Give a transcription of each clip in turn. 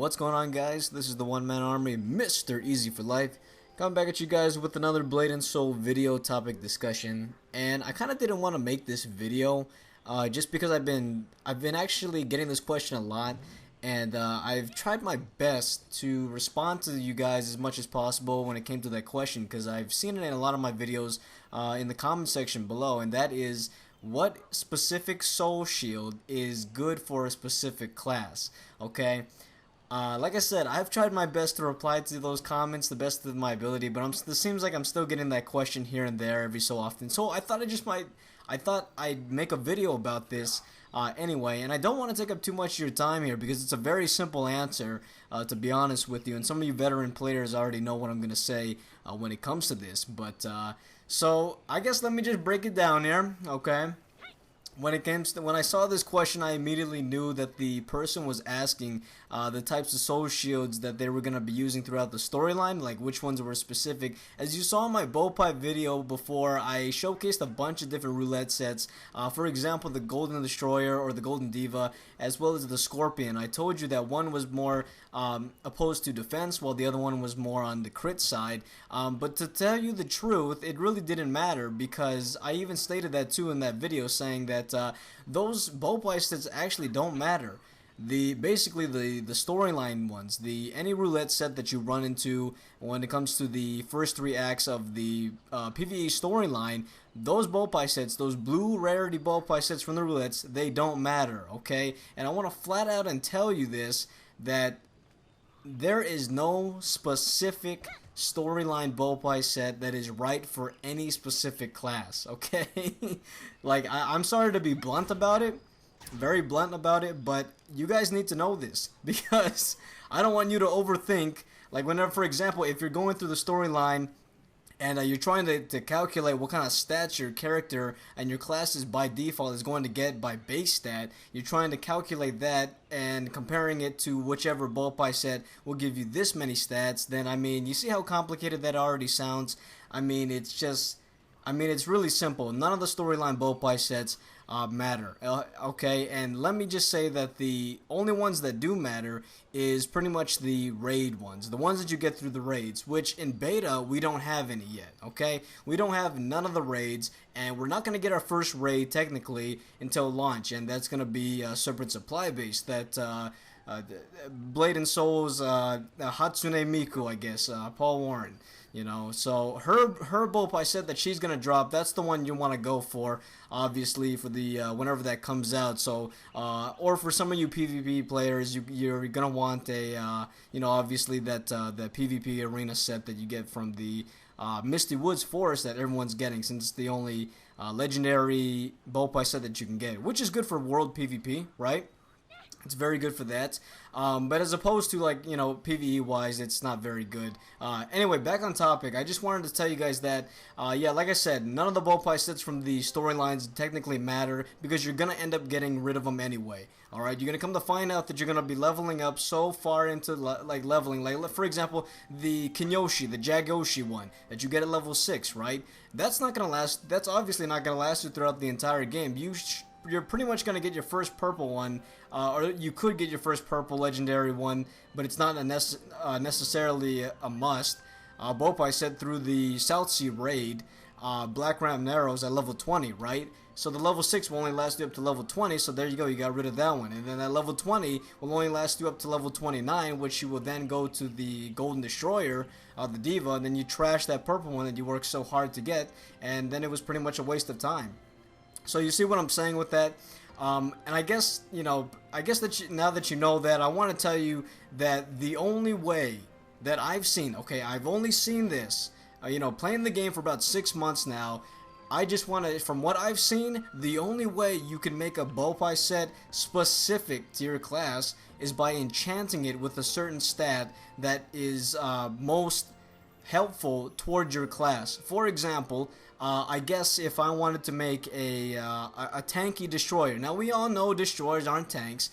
What's going on, guys? This is the One Man Army, Mr. Easy for Life, coming back at you guys with another Blade and Soul video topic discussion. And I kind of didn't want to make this video just because I've been actually getting this question a lot, and I've tried my best to respond to you guys as much as possible when it came to that question, because I've seen it in a lot of my videos in the comment section below, and that is, what specific soul shield is good for a specific class? Okay, like I said, I've tried my best to reply to those comments the best of my ability, but it seems like I'm still getting that question here and there every so often. So I thought I'd make a video about this anyway, and I don't want to take up too much of your time here because it's a very simple answer, to be honest with you, and some of you veteran players already know what I'm going to say when it comes to this, but so I guess let me just break it down here, okay? When I saw this question, I immediately knew that the person was asking the types of soul shields that they were going to be using throughout the storyline, like which ones were specific. As you saw in my Bopae video before, I showcased a bunch of different roulette sets. For example, the Golden Destroyer or the Golden Diva, as well as the Scorpion. I told you that one was more opposed to defense, while the other one was more on the crit side. But to tell you the truth, it really didn't matter, because I even stated that too in that video, saying that those Bopae sets actually don't matter. Basically the storyline ones, any roulette set that you run into when it comes to the first 3 acts of the PvE storyline, those Bopae sets, those blue rarity Bopae sets from the roulettes, they don't matter, okay? And I want to flat out and tell you this, that there is no specific storyline Bopae set that is right for any specific class, okay? Like, I'm sorry to be blunt about it, very blunt about it, but you guys need to know this, because I don't want you to overthink. Like, whenever, for example, if you're going through the storyline and you're trying to calculate what kind of stats your character and your classes by default is going to get by base stat, you're trying to calculate that and comparing it to whichever Bopae set will give you this many stats, then, I mean, you see how complicated that already sounds? I mean, it's really simple. None of the storyline Bopae sets matter, okay? And let me just say that the only ones that do matter is pretty much the raid ones, the ones that you get through the raids, which in beta we don't have any yet, okay? We don't have none of the raids, and we're not going to get our first raid technically until launch, and that's going to be separate supply base that Blade and Soul's Hatsune Miku, I guess, Paul Warren. You know, so her Bopae set that she's gonna drop, that's the one you want to go for, obviously, for the whenever that comes out. So or for some of you PvP players, you're gonna want a you know, obviously that PvP arena set that you get from the Misty Woods Forest that everyone's getting, since it's the only legendary Bopae set that you can get, which is good for world PvP, right? It's very good for that, but as opposed to, like, you know, PvE wise, it's not very good. Anyway, back on topic, I just wanted to tell you guys that, yeah, like I said, none of the Bopae sets from the storylines technically matter, because you're gonna end up getting rid of them anyway. Alright, you're gonna come to find out that you're gonna be leveling up so far into leveling, like, for example, the Kinyoshi, the Jagoshi one that you get at level 6, right? That's not gonna last. That's obviously not gonna last you throughout the entire game. You're pretty much going to get your first purple one, or you could get your first purple legendary one, but it's not necessarily a must. Bopae said through the South Sea raid, Black Ram Narrows at level 20, right? So the level 6 will only last you up to level 20, so there you go, you got rid of that one. And then at level 20 will only last you up to level 29, which you will then go to the Golden Destroyer, the Diva, and then you trash that purple one that you worked so hard to get, and then it was pretty much a waste of time. So you see what I'm saying with that? And I guess, you know, now that you know that, I want to tell you that the only way that I've seen, okay, I've only seen this, you know, playing the game for about 6 months now. I just want to, from what I've seen, the only way you can make a Bopae set specific to your class is by enchanting it with a certain stat that is most helpful towards your class. For example, I guess if I wanted to make a tanky destroyer. Now, we all know destroyers aren't tanks,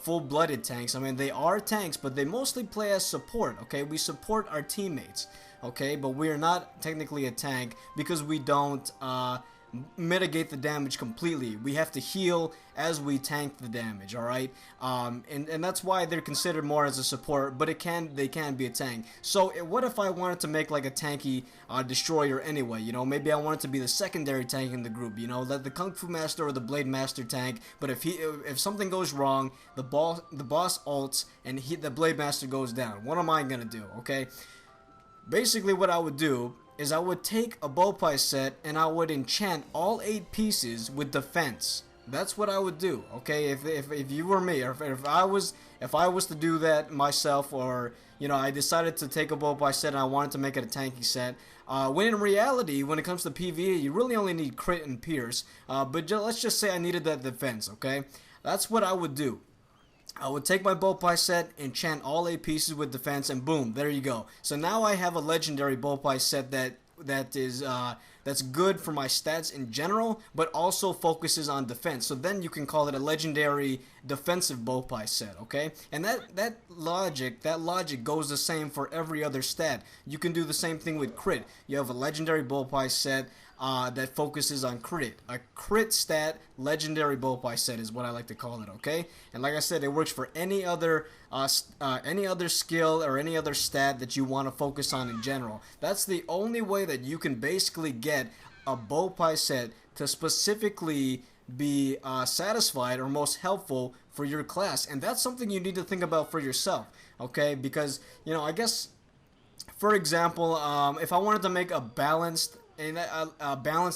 full-blooded tanks. I mean, they are tanks, but they mostly play as support, okay? We support our teammates, okay? But we are not technically a tank, because we don't mitigate the damage completely. We have to heal as we tank the damage, alright? And that's why they're considered more as a support, but they can be a tank. So what if I wanted to make like a tanky destroyer anyway? You know, maybe I wanted to be the secondary tank in the group, you know, let the Kung Fu Master or the Blade Master tank, but if something goes wrong, the boss ults and the Blade Master goes down. What am I gonna do, okay? Basically what I would do is I would take a Bopae set and I would enchant all 8 pieces with defense. That's what I would do, okay? If you were me, or if I was to do that myself, or you know, I decided to take a Bopae set and I wanted to make it a tanky set, when in reality, when it comes to PvE, you really only need crit and pierce, but let's just say I needed that defense, okay? That's what I would do. I would take my Bopae set, enchant all 8 pieces with defense, and boom, there you go. So now I have a legendary Bopae set that's good for my stats in general, but also focuses on defense. So then you can call it a legendary defensive Bopae set, okay? And that logic goes the same for every other stat. You can do the same thing with crit. You have a legendary Bopae set that focuses on crit. A crit stat legendary Bopae set is what I like to call it, okay? And like I said, it works for any other skill or any other stat that you want to focus on in general. That's the only way that you can basically get a Bopae set to specifically be satisfied or most helpful for your class. And that's something you need to think about for yourself, okay? Because, you know, I guess, for example, if I wanted to make a balanced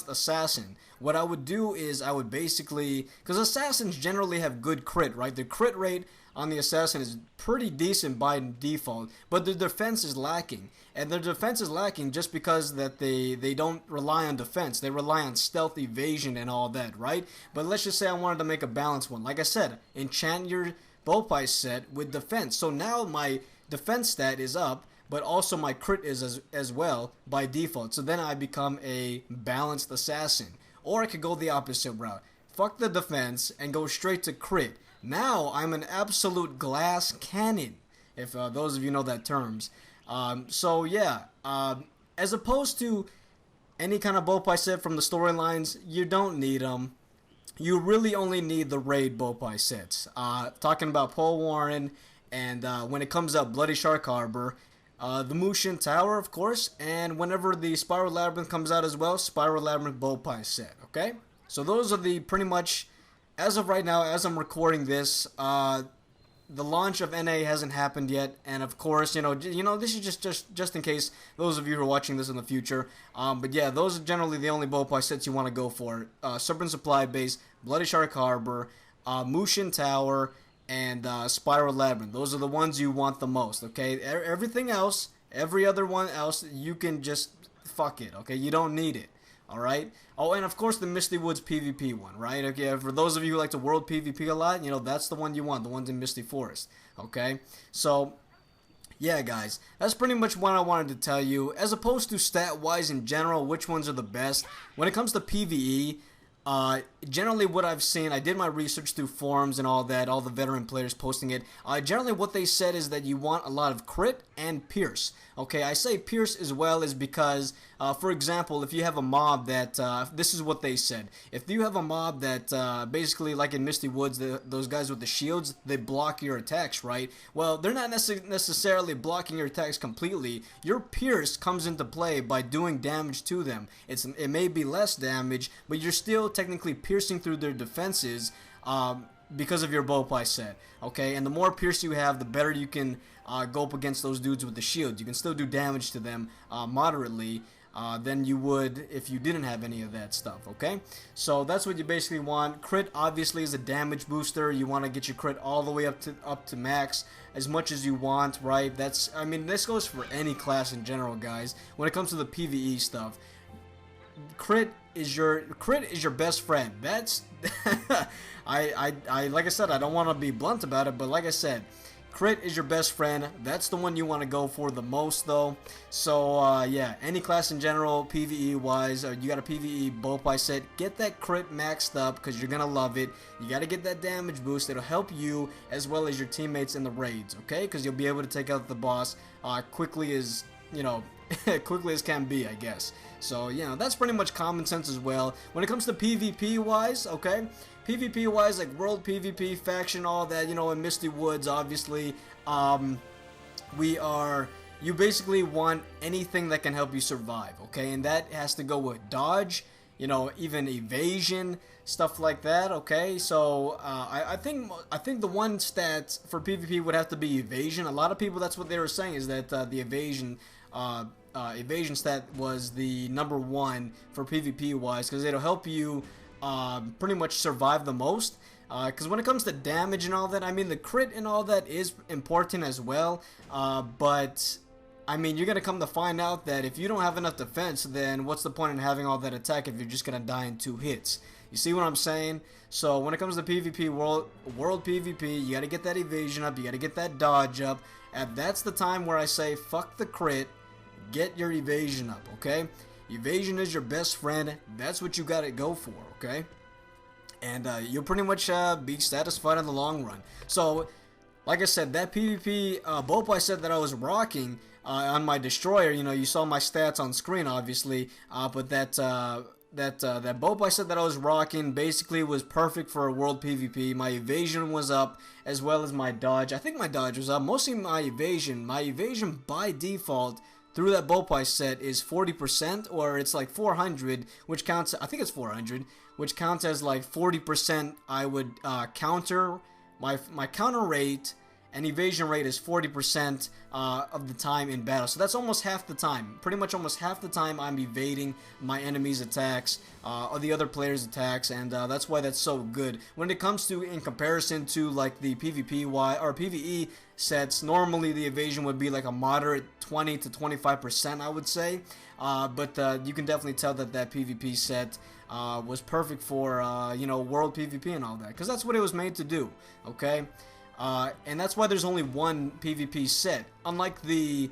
assassin, what I would do is I would basically, because assassins generally have good crit, right? The crit rate on the assassin is pretty decent by default, but the defense is lacking. And their defense is lacking just because that they don't rely on defense. They rely on stealth, evasion, and all that, right? But let's just say I wanted to make a balanced one. Like I said, enchant your Bopae set with defense. So now my defense stat is up, but also my crit is as well by default. So then I become a balanced assassin. Or I could go the opposite route. Fuck the defense and go straight to crit. Now I'm an absolute glass cannon, if those of you know that terms. So yeah, as opposed to any kind of Bopae set from the storylines, you don't need them. You really only need the raid Bopae sets. Talking about Pole Warren, and when it comes up, Bloody Shark Harbor, the Mushin Tower, of course, and whenever the Spiral Labyrinth comes out as well, Spiral Labyrinth Bopae set, okay? So those are the pretty much, as of right now, as I'm recording this, the launch of NA hasn't happened yet, and of course, you know, this is just in case those of you who are watching this in the future. But yeah, those are generally the only Bopae sets you want to go for. Serpent Supply Base, Bloody Shark Harbor, Mushin Tower, and Spiral Labyrinth. Those are the ones you want the most, okay? Everything else, every other one else, you can just fuck it, okay? You don't need it, alright? Oh, and of course the Misty Woods PvP one, right? Okay, for those of you who like to world PvP a lot, you know, that's the one you want, the ones in Misty Forest, okay? So, yeah, guys, that's pretty much what I wanted to tell you. As opposed to stat-wise in general, which ones are the best, when it comes to PvE, generally what I've seen, I did my research through forums and all that, all the veteran players posting it. Generally what they said is that you want a lot of crit and pierce. Okay, I say pierce as well is because, for example, if you have a mob that, this is what they said. If you have a mob that, basically like in Misty Woods, those guys with the shields, they block your attacks, right? Well, they're not necessarily blocking your attacks completely. Your pierce comes into play by doing damage to them. It may be less damage, but you're still technically piercing through their defenses, because of your Bopae set, okay? And the more pierce you have, the better you can go up against those dudes with the shield. You can still do damage to them moderately than you would if you didn't have any of that stuff, okay? So that's what you basically want. Crit obviously is a damage booster. You want to get your crit all the way up to max as much as you want, right? I mean, this goes for any class in general, guys. When it comes to the PvE stuff, crit is your best friend. That's I like I said, I don't want to be blunt about it, but like I said, crit is your best friend. That's the one you want to go for the most, though. So yeah, any class in general, PvE wise, you got a PvE Bopae set, get that crit maxed up because you're gonna love it. You got to get that damage boost. It'll help you as well as your teammates in the raids, okay? Because you'll be able to take out the boss quickly as, you know, quickly as can be, I guess. So, you know, that's pretty much common sense as well. When it comes to PvP wise, okay, PvP wise, like world PvP, faction, all that, you know, in Misty Woods, obviously, you basically want anything that can help you survive, okay, and that has to go with dodge, you know, even evasion, stuff like that, okay. So I think the one stat for PvP would have to be evasion. A lot of people, that's what they were saying, is that the evasion stat was the #1 for PvP wise, because it'll help you pretty much survive the most. Because when it comes to damage and all that, I mean, the crit and all that is important as well, but I mean, you're gonna come to find out that if you don't have enough defense, then what's the point in having all that attack if you're just gonna die in 2 hits? You see what I'm saying? So when it comes to PvP, world PvP, you gotta get that evasion up, you gotta get that dodge up, and that's the time where I say fuck the crit, get your evasion up, okay? Evasion is your best friend. That's what you gotta go for, okay? And you'll pretty much be satisfied in the long run. So, like I said, that PvP Bopae set that I was rocking on my destroyer, you know, you saw my stats on screen, obviously, but that Bopae set that I was rocking basically was perfect for a world PvP. My evasion was up, as well as my dodge. I think my dodge was up, mostly my evasion. My evasion by default through that Bopae set is 40%, or it's like 400, which counts, I think it's 400, which counts as like 40% I would counter. My counter rate and evasion rate is 40% of the time in battle. So that's almost half the time. Pretty much almost half the time I'm evading my enemy's attacks or the other player's attacks, and that's why that's so good. When it comes to, in comparison to like the PvPy or PvE sets, normally the evasion would be like a moderate 20 to 25%, I would say. But you can definitely tell that that PvP set was perfect for you know, world PvP and all that, because that's what it was made to do. Okay. And that's why there's only one PvP set. Unlike the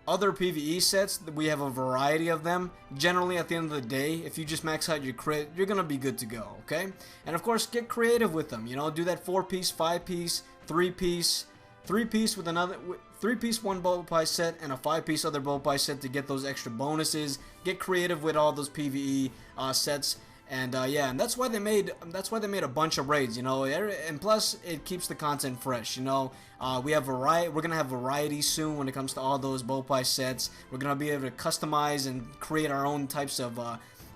other PvE sets, we have a variety of them. Generally, at the end of the day, if you just max out your crit, you're gonna be good to go, okay? And of course, get creative with them. You know, do that 4-piece, 5-piece, 3-piece, 3-piece with another 3-piece one Bopae set and a 5-piece other Bopae set to get those extra bonuses. Get creative with all those PvE sets. And yeah, and that's why they made a bunch of raids, you know, and plus it keeps the content fresh, you know. We're gonna have variety soon when it comes to all those Bopae sets. We're gonna be able to customize and create our own types of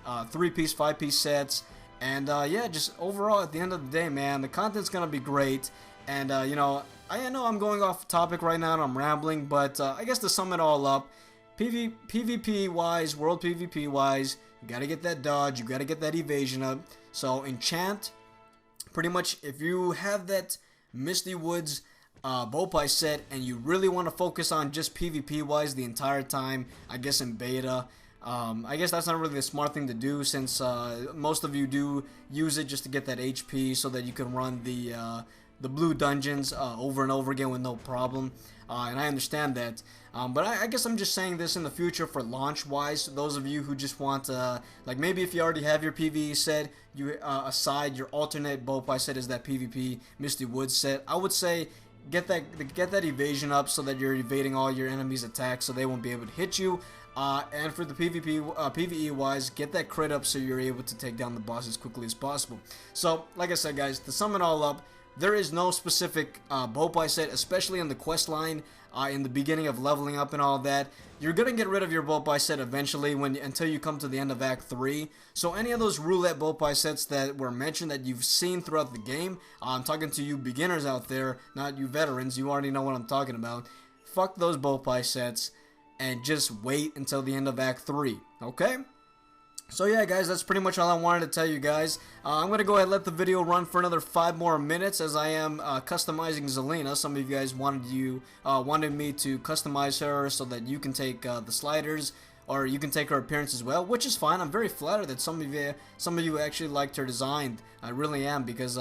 3-piece, 5-piece sets, and yeah, just overall at the end of the day, man, the content's gonna be great. And you know, I know I'm going off topic right now and I'm rambling, but I guess to sum it all up, PvP wise, world PvP wise, you gotta get that dodge, you gotta get that evasion up. So enchant, pretty much, if you have that Misty Woods Bopae set and you really want to focus on just PvP wise the entire time, I guess in beta, I guess that's not really the smart thing to do, since most of you do use it just to get that HP so that you can run the blue dungeons over and over again with no problem. And I understand that, but I guess I'm just saying this in the future for launch wise. Those of you who just want like, maybe if you already have your PvE set, you aside your alternate Bopae set is that PvP Misty Woods set, I would say get that evasion up so that you're evading all your enemies' attacks so they won't be able to hit you. And for the PvE wise, get that crit up so you're able to take down the boss as quickly as possible. So like I said, guys, to sum it all up, there is no specific Bopae set, especially in the quest line, in the beginning of leveling up and all that. You're gonna get rid of your Bopae set eventually until you come to the end of Act 3. So any of those roulette Bopae sets that were mentioned that you've seen throughout the game, I'm talking to you beginners out there, not you veterans, you already know what I'm talking about. Fuck those Bopae sets and just wait until the end of Act 3, okay? So yeah, guys, that's pretty much all I wanted to tell you guys. I'm going to go ahead and let the video run for another 5 more minutes as I am customizing Zelina. Some of you guys wanted me to customize her so that you can take the sliders, or you can take her appearance as well, which is fine. I'm very flattered that some of you actually liked her design. I really am, because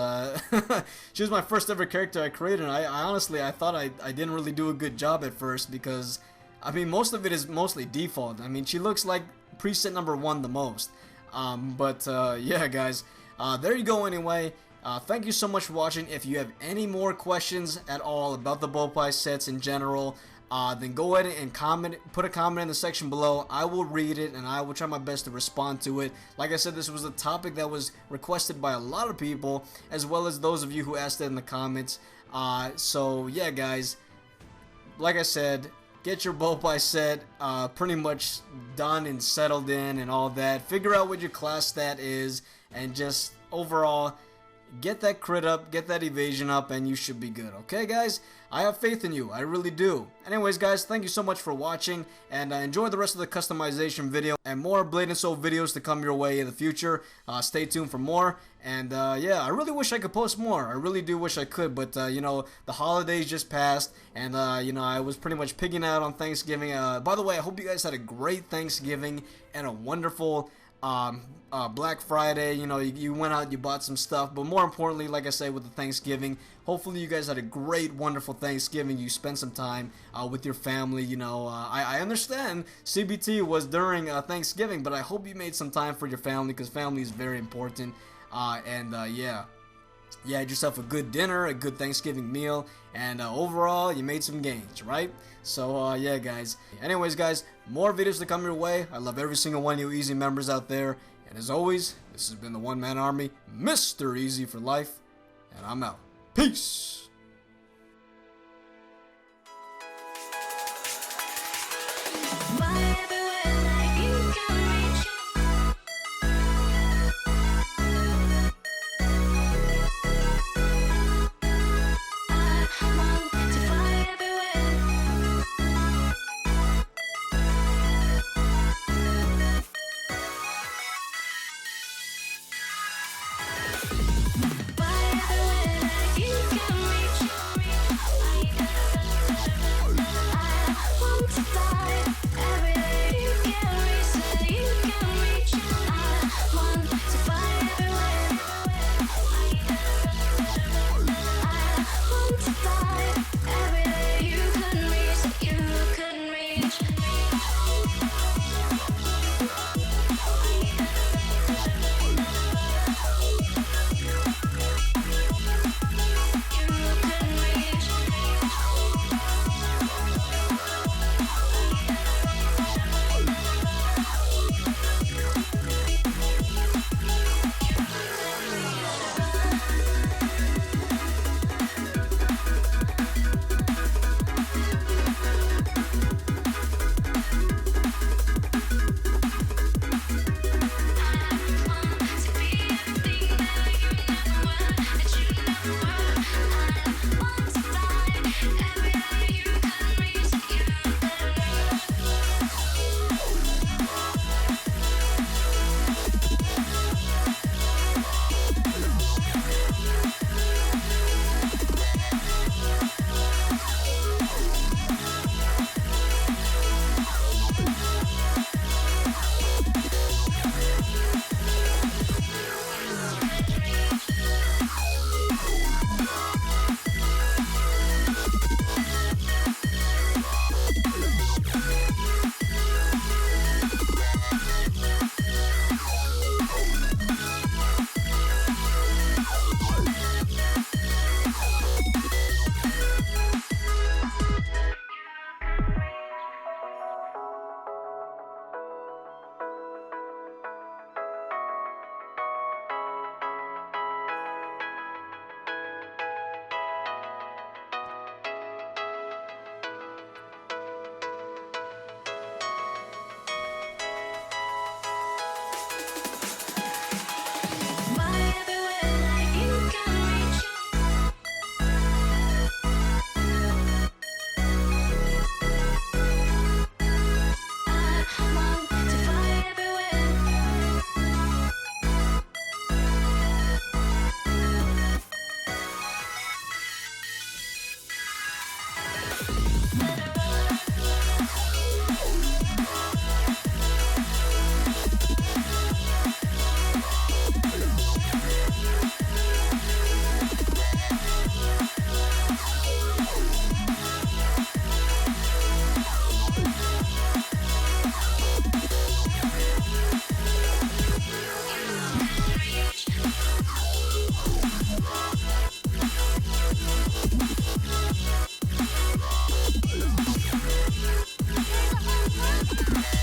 she was my first ever character I created, and I honestly thought I didn't really do a good job at first, because I mean, most of it is mostly default. I mean, she looks like preset #1 the most. But yeah, guys, there you go anyway. Thank you so much for watching. If you have any more questions at all about the Bopae sets in general, then go ahead and comment, put a comment in the section below. I will read it and I will try my best to respond to it. Like I said, this was a topic that was requested by a lot of people, as well as those of you who asked it in the comments. So yeah, guys, like I said, get your Bopae set pretty much done and settled in and all that. Figure out what your class stat is, and just overall get that crit up, get that evasion up, and you should be good. Okay, guys? I have faith in you. I really do. Anyways, guys, thank you so much for watching, and enjoy the rest of the customization video, and more Blade and Soul videos to come your way in the future. Stay tuned for more, and yeah, I really wish I could post more. I really do wish I could, but you know, the holidays just passed, and you know, I was pretty much pigging out on Thanksgiving. By the way, I hope you guys had a great Thanksgiving and a wonderful Black Friday. You know, you went out, you bought some stuff, but more importantly, like I say, with the Thanksgiving, hopefully you guys had a great, wonderful Thanksgiving. You spent some time with your family. You know, I understand CBT was during Thanksgiving, but I hope you made some time for your family, because family is very important. Yeah, you had yourself a good dinner, a good Thanksgiving meal, and overall, you made some gains, right? So, yeah, guys. Anyways, guys, more videos to come your way. I love every single one of you Easy members out there. And as always, this has been the One Man Army, Mr. Easy for Life, and I'm out. Peace! You can reach Bye.